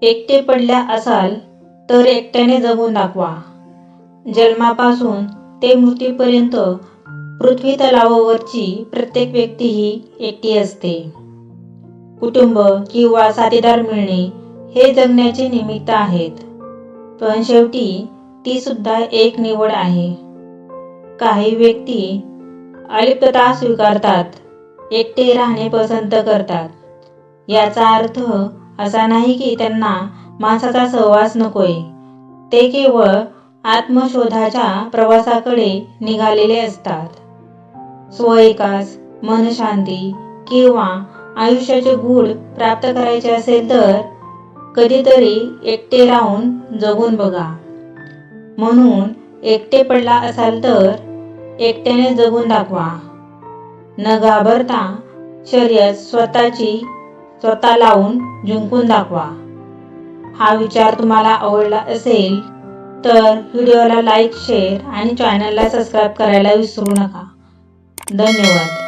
एकटे पडल्या असाल तर एकट्याने जगून दाखवा. जन्मापासून ते मृत्यूपर्यंत पृथ्वी तलावावरची प्रत्येक व्यक्ती ही एकटी असते. कुटुंब किंवा साथीदार मिळणे हे जगण्याचे निमित्त आहेत, पण शेवटी ती सुद्धा एक निवड आहे. काही व्यक्ती अलिप्तता स्वीकारतात, एकटे राहणे पसंत करतात. याचा अर्थ असा नाही की त्यांना माणसाचा सहवास नकोय. ते केवळ आत्मशोधाच्या प्रवासाकडे निघालेले असतात. स्वविकास, मनशांती किंवा आयुष्याचे गूढ प्राप्त करायचे असेल तर कधीतरी एकटे राहून जगून बघा. म्हणून एकटे पडला असाल तर एकट्याने जगून दाखवा. न घाबरता शर्यत स्वतः लावून जिंकून दाखवा. हा विचार तुम्हाला आवडला असेल तर व्हिडिओला लाईक, शेअर आणि चॅनलला सबस्क्राईब करायला विसरू नका. धन्यवाद.